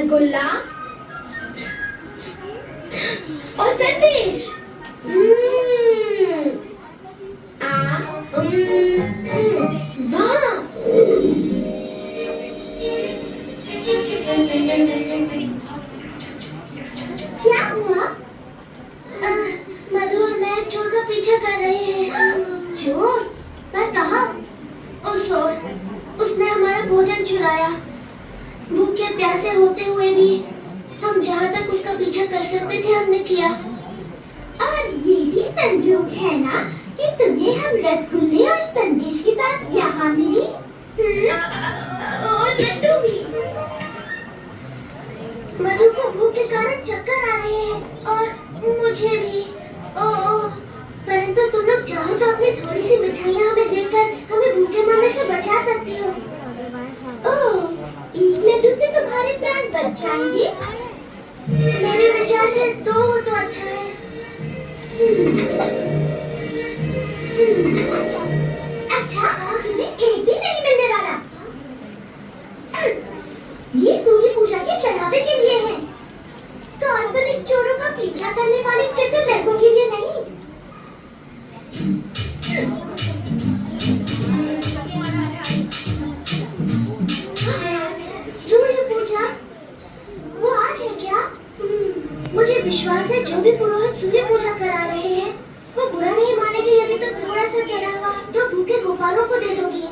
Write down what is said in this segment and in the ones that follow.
रसगुल्ला और संदेश। वाह! क्या हुआ? मधु और मैं चोर का पीछा कर रहे हैं। चोर? पर कहाँ? उस ओर। उसने हमारा भोजन चुराया। भूखे प्यासे होते हुए भी हम जहाँ तक उसका पीछा कर सकते थे हमने किया। और ये भी संजोग है ना कि तुम्हें हम रसगुल्ले और संदेश के साथ यहाँ मिली। और लड्डू भी। मधु को भूख के कारण चक्कर आ रहे हैं और मुझे भी। परंतु तुम लोग चाहो तो अपनी थोड़ी सी मिठाइयाँ हमें देकर हमें भूखे मरने से बचा सकती हो। ओह, एक लड्डू से तुम्हारे प्राण बच जाएंगे। मेरे विचार से दो तो अच्छा है। अच्छा, तुम्हें एक भी नहीं मिलने वाला। ये सूर्य पूजा के चढ़ावे के लिए है, काल्पनिक चोरों का पीछा करने वाले चतुर लड़कों के लिए नहीं। सूर्य पूजा? वो आज है क्या? मुझे विश्वास है जो भी पुरोहित सूर्य पूजा करा रहे हैं वो बुरा नहीं मानेंगे यदि तुम थोड़ा सा चढ़ावा तो भूखे गोपालों को दे दोगी।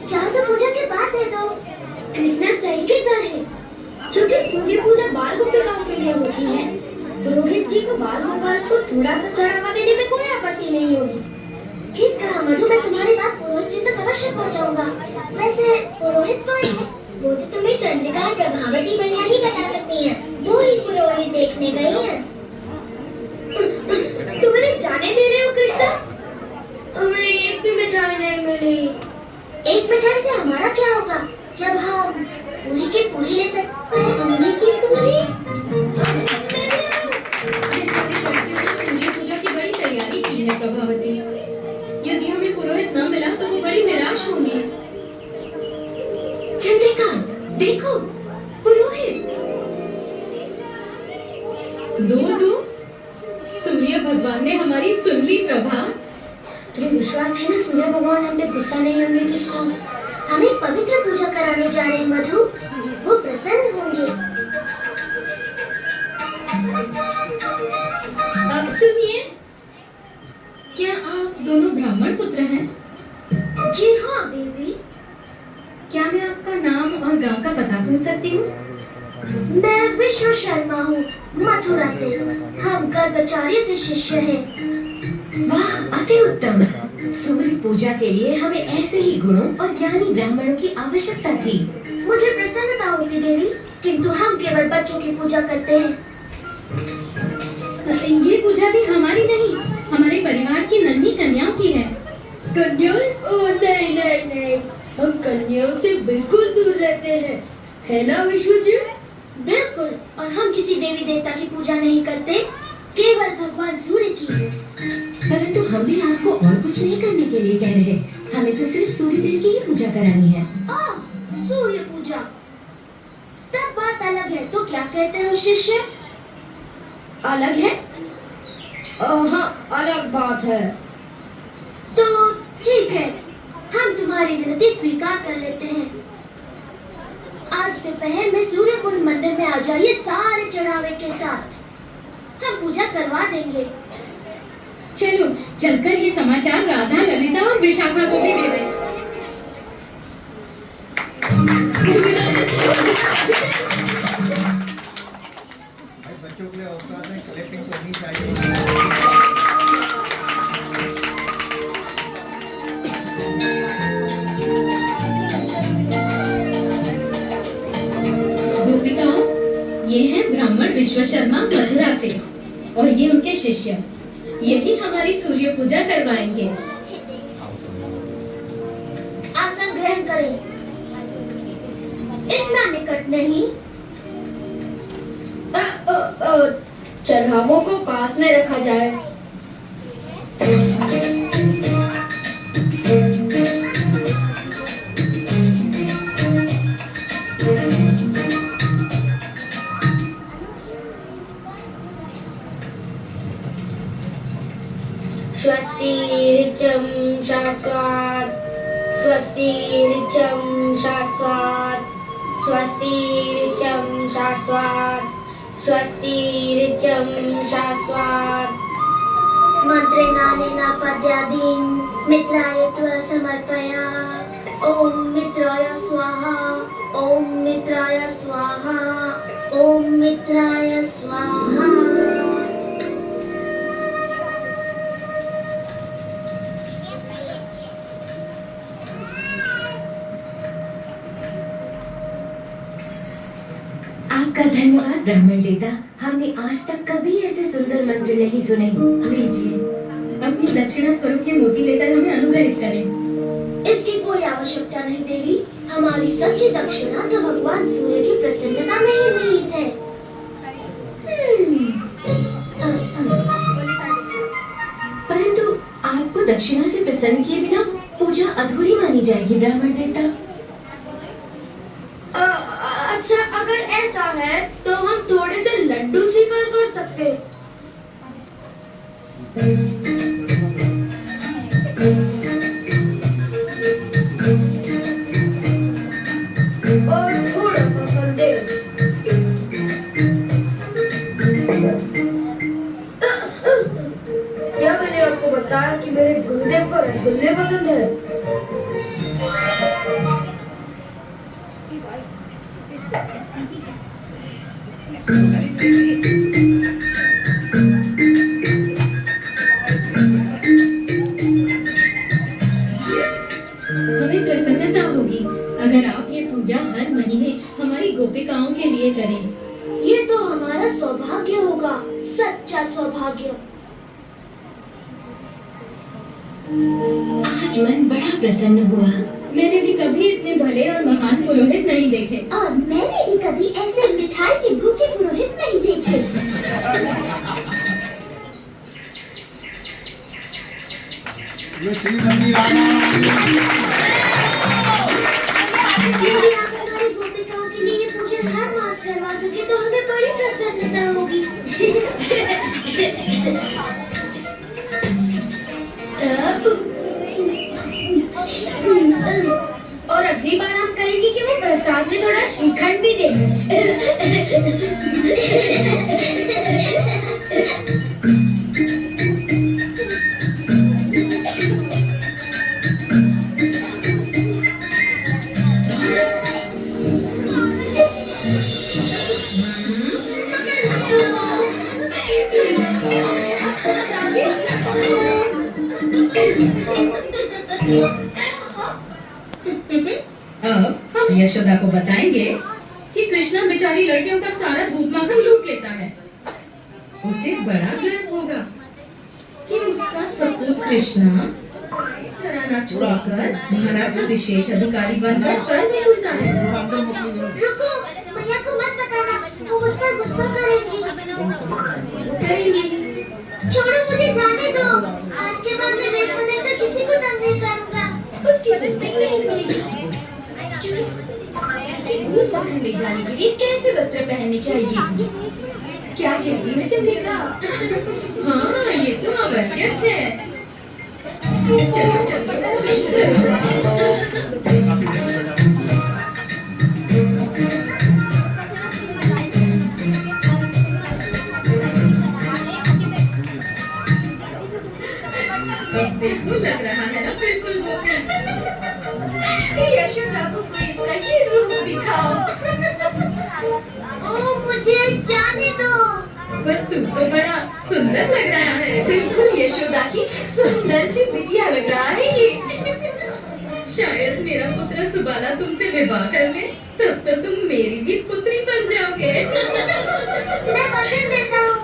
चाहो तो पूजा के बाद दे दो। कृष्णा सही कहता है, क्योंकि सूर्य पूजा बाल गोपिकाओं के लिए होती है। पुरोहित जी को बाल गोपाल को थोड़ा सा चढ़ावा देने में कोई आपत्ति नहीं होगी। ठीक कहा मधु, मैं तुम्हारी बात पुरोहित जी तक अवश्य पहुंचाऊंगा। वैसे पुरोहित कौन है? वो तो तुम्हें चंद्रिका और प्रभावती मैया ही बता सकती हैं। वो ही पुरोहित देखने गई हैं। तुम उन्हें जाने दे रहे हो कृष्णा? हमें एक भी मिठाई नहीं मिली। एक मिठाई से हमारा क्या होगा जब हम पूरी की पूरी ले सकते हैं। पूरी की पूरी? लड़कियों ने सूर्य पूजा की बड़ी तैयारी की है प्रभावती। यदि हमें पुरोहित न मिला तो वो बड़ी निराश होंगी। चंद्रिका, देखो पुरोहित। दो सूर्य भगवान ने हमारी सुन ली प्रभा। तुम्हें विश्वास है ना सूर्य भगवान हम पे गुस्सा नहीं होंगे कृष्णा? हम एक पवित्र पूजा कराने जा रहे हैं मधु, वो प्रसन्न होंगे। अब सुनिए, क्या आप दोनों ब्राह्मण पुत्र हैं? जी हाँ देवी। क्या मैं आपका नाम और गांव का पता पूछ सकती हूँ? मैं विश्व शर्मा हूँ, मथुरा से। हम गर्गाचार्य के शिष्य हैं। वाह, अति उत्तम। सूर्य पूजा के लिए हमें ऐसे ही गुणों और ज्ञानी ब्राह्मणों की आवश्यकता थी। मुझे प्रसन्नता होती देवी, किंतु हम केवल बच्चों की पूजा करते हैं। ये पूजा भी हमारी नहीं, हमारे परिवार की नन्ही कन्याओं की है। कन्याओं? ओह नहीं नहीं नहीं, हम कन्याओं से बिल्कुल दूर रहते हैं, है ना विश्व जी? बिल्कुल। और हम किसी देवी देवता की पूजा नहीं करते, केवल भगवान सूर्य की। परंतु हम भी आपको और कुछ नहीं करने के लिए कह रहे, हमें तो सिर्फ सूर्य देव की ही पूजा करानी है। सूर्य पूजा? तब बात अलग है। तो क्या कहते हो शिष्य? अलग है? हाँ, अलग बात है। तो ठीक है, हम तुम्हारी विनती स्वीकार कर लेते हैं। आज दोपहर में सूर्य कुंड मंदिर में आ जाइए सारे चढ़ावे के साथ, हम पूजा करवा देंगे। चलो चलकर ये समाचार राधा, ललिता और विशाखा को भी दे दें। बच्चों के लिए अवसर में क्लैपिंग करनी चाहिए। गोपिकाओं, ये है ब्राह्मण विश्व शर्मा मथुरा से और ये उनके शिष्य। यही हमारी सूर्य पूजा करवाएंगे। आसन ग्रहण करें। इतना निकट नहीं। चढ़ावों को पास में रखा जाए। स्वस्ति ऋचं शाश्वत स्वस्ति ऋचं शाश्वत स्वस्ति ऋचं शाश्वत स्वस्ति ऋचं शाश्वत मन्त्रेणानेन पद्यादीन् मित्राय त्वा समर्पया ॐ मित्राय स्वाहा ॐ मित्राय स्वाहा ॐ मित्राय स्वाहा। आपका धन्यवाद ब्राह्मण देवता, हमने आज तक कभी ऐसे सुंदर मंत्र नहीं सुने। लीजिए। अपनी दक्षिणा स्वरूप ये मोती लेकर हमें अनुग्रहित करें। इसकी कोई आवश्यकता नहीं देवी, हमारी सच्ची दक्षिणा तो भगवान सूर्य की प्रसन्नता में ही निहित है। परंतु आपको दक्षिणा से प्रसन्न किए बिना पूजा अधूरी मानी जाएगी ब्राह्मण देवता। अच्छा, अगर ऐसा है तो हम थोड़े से लड्डू स्वीकार कर सकते हैं। और थोड़ा सा संदेश। क्या मैंने आपको बताया कि मेरे गुरुदेव को रसगुल्ले पसंद है? हमें प्रसन्नता होगी अगर आप ये पूजा हर महीने हमारी गोपिकाओं के लिए करें। ये तो हमारा सौभाग्य होगा, सच्चा सौभाग्य। आज मन बड़ा प्रसन्न हुआ। मैंने भी कभी इतने भले और महान पुरोहित नहीं देखे। और मैंने भी कभी ऐसे मिठाई के भूखे पुरोहित नहीं देखे। ये श्रीमती रामा यदि आप हमारी गोपिकाओं के लिए ये पूजन हर मास करवा सके तो हमें बड़ी प्रसन्नता होगी। और अगली बार हम कहेंगे कि वो प्रसाद में थोड़ा श्रीखंड भी दे। अब हम यशोदा को बताएंगे कि कृष्णा बेचारी लड़कियों का सारा दूध माखन लूट लेता है। उसे बड़ा गर्व होगा कि उसका सपूत कृष्णा चराना छोड़कर महाराज का विशेष अधिकारी बनकर कर वसूलता है। थोड़ा अंदर मोकली रुको, भैया को मत बताना, वो मुझ पर गुस्सा करेंगी। वो करेंगी। छोड़ो, मुझे जाने दो। आज के बाद मैं वेश बदलकर किसी को तंग नहीं करूंगा। उसकी जरूरत नहीं पड़ेगी, क्योंकि दूध माखन ले जाने के लिए कैसे वस्त्र पहनने चाहिए। क्या कहती है चंद्रिका? हाँ, ये तो आवश्यक है। चलो चलो। अब देखो, लग रहा है ना बिल्कुल गोपी। यशोदा को कोई इसका ये रूप दिखाओ। ओ, मुझे जाने दो। पर तू तो बड़ा सुंदर लग रहा है। बिल्कुल यशोदा की सुंदर सी बिटिया लग रहा है ये। शायद मेरा पुत्र सुबाला तुमसे विवाह कर ले, तब तो तुम मेरी भी पुत्री बन जाओगे। मैं वचन देता हूँ,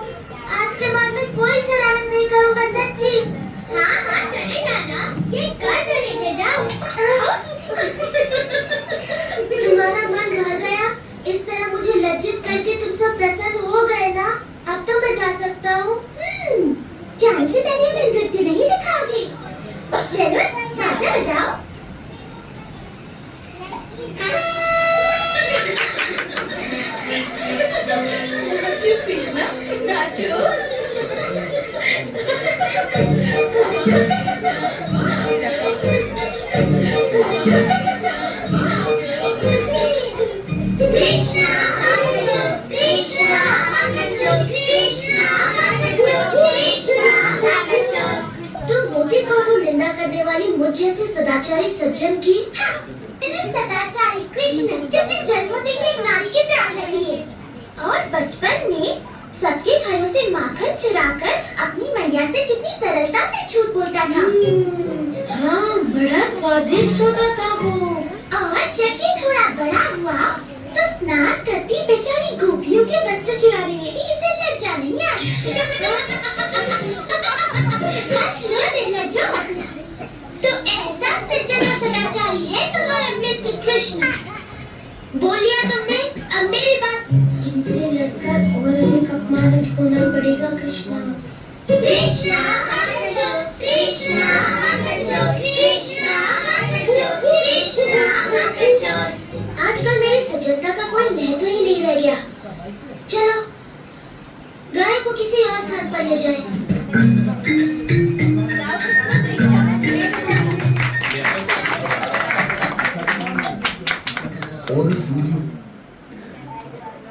आज के बाद मैं कोई शरारत नहीं करूँगा, सच्ची। हाँ हाँ, चलेगा ना, ये कर तो लेके जाओ। तुम्हारा मन भर गया? इस तरह मुझे लज्जित करके तुम सब प्रसन्न हो गए ना? अब तो मैं जा सकता हूँ। जाने से पहले मैं नृत्य नहीं दिखाओगी। चलो, बाजा बजाओ। नाचो कृष्णा, नाचो। कृष्णा भक्तो कृष्णा भक्तो कृष्णा भक्तो कृष्णा भक्तो। तुम होती कौन हो निंदा करने वाली मुझ जैसे सदाचारी सज्जन की? इधर सदाचारी कृष्ण जिसने जन्म होते ही एक नारी के प्राण ले लिए और बचपन में सबके घरों से माखन चुराकर अपनी मैया से कितनी सरलता से झूठ बोलता था। हाँ, बड़ा स्वादिष्ट होता था वो। और जब ये थोड़ा बड़ा हुआ तो स्नान करती बेचारी गोपियों के वस्त्र चुराने में भी इसे लज्जा नहीं आई। हंस लो निर्लज्जो। तो ऐसा सज्जन और सदाचारी है तुम्हारा मित्र कृष्ण। बोल लिया तुमने, अब मेरी बात। इनसे लड़कर और अधिक अपमानित होना पड़ेगा कृष्णा। कृष्णा भक्तो कृष्णा भक्तो कृष्णा भक्तो कृष्णा भक्तो। आजकल मेरी सज्जनता का कोई महत्व ही नहीं रह गया। चलो गाय को किसी और स्थान पर ले जाए।